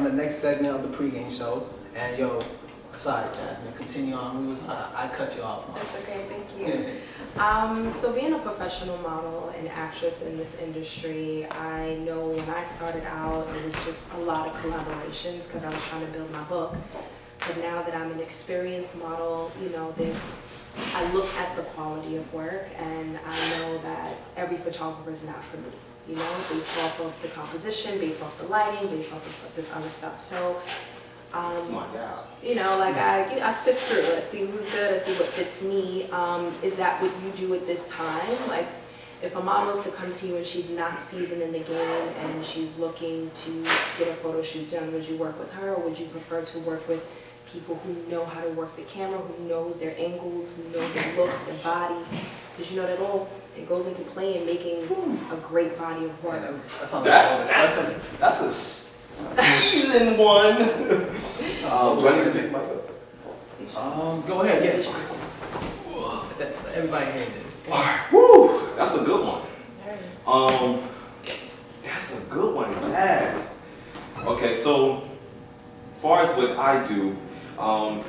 the next segment of the pregame show. And yo, sorry, Jasmin, continue on. I cut you off. That's okay, thank you. So being a professional model and actress in this industry, I know when I started out, it was just a lot of collaborations because I was trying to build my book. But now that I'm an experienced model, you know, I look at the quality of work, and I know that every photographer is not for me, you know, based off of the composition, based off the lighting, based off of this other stuff. So, you know, like I sift through, I see who's good, I see what fits me. Is that what you do at this time? Like, if a model is to come to you and she's not seasoned in the game and she's looking to get a photo shoot done, would you work with her, or would you prefer to work with people who know how to work the camera, who knows their angles, who knows their looks, their body? Because you know that it goes into play in making a great body of work. That's a season one. Do I need to pick myself? Go ahead, yeah. Everybody hear this. Woo! That's a good one. That's a good one, Jazz. Okay, so far as what I do,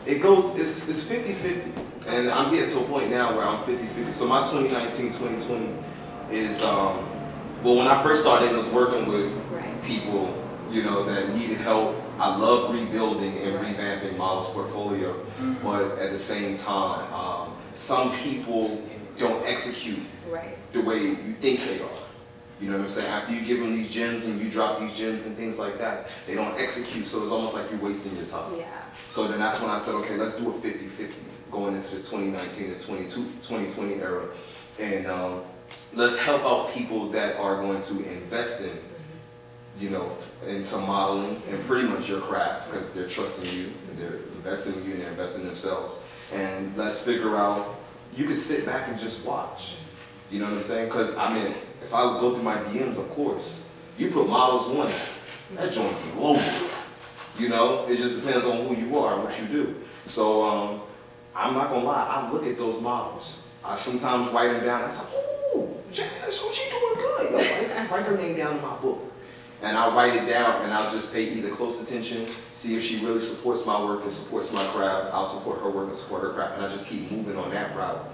it's 50-50. And I'm getting to a point now where I'm 50-50. So my 2019-2020 is, well, when I first started, I was working with people, you know, that needed help. I love rebuilding and revamping models' portfolio, but at the same time, some people don't execute the way you think they are. You know what I'm saying? After you give them these gems and you drop these gems and things like that, they don't execute, so it's almost like you're wasting your time. Yeah. So then that's when I said, okay, let's do a 50-50 going into this 2019, this 2020 era. And let's help out people that are going to invest in, you know, into modeling and pretty much your craft, because they're trusting you, and they're investing in you, and they're investing in themselves. And let's figure out, you can sit back and just watch. You know what I'm saying? Because, I mean, if I go through my DMs, of course, you put models one, that joint be global. You know, it just depends on who you are and what you do. So, I'm not gonna lie, I look at those models. I sometimes write them down, I say, oh, Jazz, she doing good. Yo, write her name down in my book. And I'll write it down, and I'll just pay either close attention, see if she really supports my work and supports my craft. I'll support her work and support her craft, and I just keep moving on that route.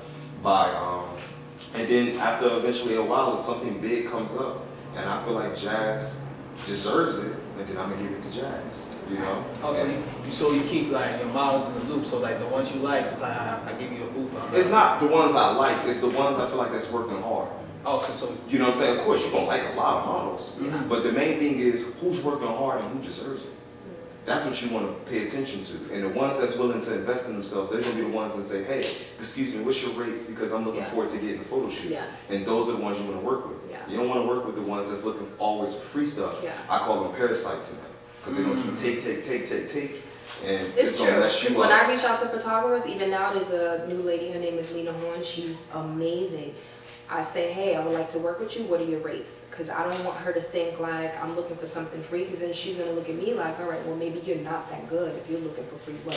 And then after eventually a while, if something big comes up, and I feel like Jazz deserves it, and then I'm gonna give it to Jazz, you know? Oh, so you keep like your models in the loop, so like the ones you like, it's like I give you a boot. It's not the ones I like, it's the ones I feel like that's working hard. Oh, so you know what I'm saying? Of course, you're gonna like a lot of models, but the main thing is who's working hard and who deserves it. That's what you want to pay attention to. And the ones that's willing to invest in themselves, they're gonna be the ones that say, hey, excuse me, what's your rates? Because I'm looking forward to getting a photo shoot. Yes. And those are the ones you want to work with. Yeah. You don't want to work with the ones that's looking always for free stuff. Yeah. I call them parasites in them. Because they're gonna keep take. And it's true. Because when I reach out to photographers, even now there's a new lady, her name is Lena Horn, she's amazing. I say, hey, I would like to work with you. What are your rates? Because I don't want her to think like I'm looking for something free, because then she's going to look at me like, all right, well, maybe you're not that good if you're looking for free work.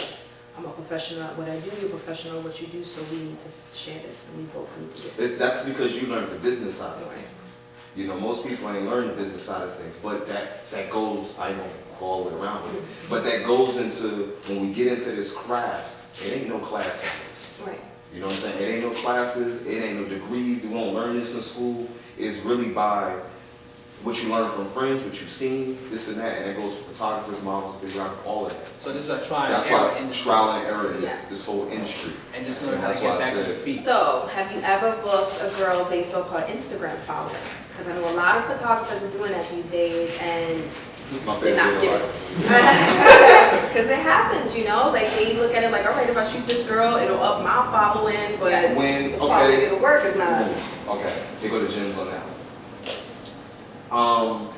I'm a professional at what I do, you're a professional at what you do, so we need to share this, and we both need to get this. That's because you learned the business side of things. You know, most people ain't learned the business side of things, but that goes, I won't go all the way around with it, but that goes into, when we get into this craft, it ain't no class on this. Right. You know what I'm saying? It ain't no classes, it ain't no degrees, we won't learn this in school. It's really by what you learn from friends, what you've seen, this and that, and it goes for photographers, models, videographers, all of that. So this is a trial and error industry. Trial and error in this whole industry. And just learn how to get back on your feet. So, have you ever booked a girl based off her Instagram following? Because I know a lot of photographers are doing that these days, and they're not getting it. Because it happens, you know, like they look at it like, all right, if I shoot this girl, it'll up my following, but it'll work is not. Okay, they go to gyms on that one.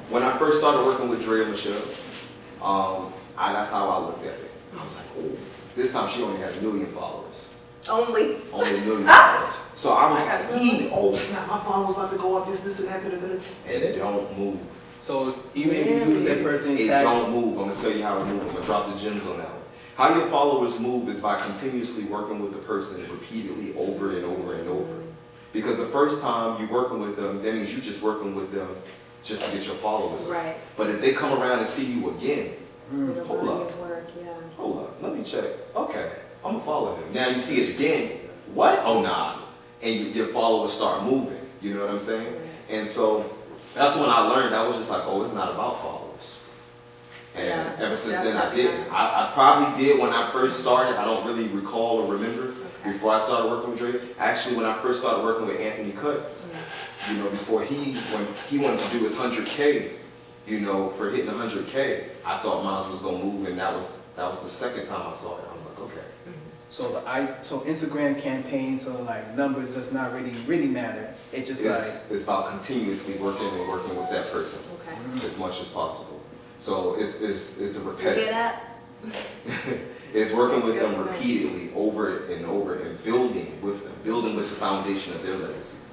When I first started working with DWsnapshot, that's how I looked at it. I was like, oh, this time she only has 1 million followers. Only 1 million followers. So I was like, oh snap, my followers about to go up, this and that, and it don't move. So even if you lose that person, it don't move. I'm gonna tell you how it moves. I'm gonna drop the gems on that one. How your followers move is by continuously working with the person repeatedly over and over and over. Because the first time you're working with them, that means you're just working with them just to get your followers. Right. But if they come around and see you again, with a Hold body up. of work, yeah. Hold up, let me check. Okay, I'm gonna follow him. Now you see it again. What? Oh nah. And your followers start moving. You know what I'm saying? Right. And so that's when I learned. I was just like, oh, it's not about followers. And Yeah, ever since then, I definitely didn't. not. I probably did when I first started. I don't really recall or remember. Okay. Before I started working with Dre, actually, when I first started working with Anthony Cuts, you know, before when he wanted to do his 100K, you know, for hitting 100K, I thought mine was gonna move, and that was the second time I saw it. I was like, okay. So so Instagram campaigns, so like numbers does not really matter. It just It's about continuously working and working with that person Okay. as much as possible. So it's the You repetitive. get that? It's working with That's good them to know. repeatedly over and over and building with them, building with the foundation of their legacy.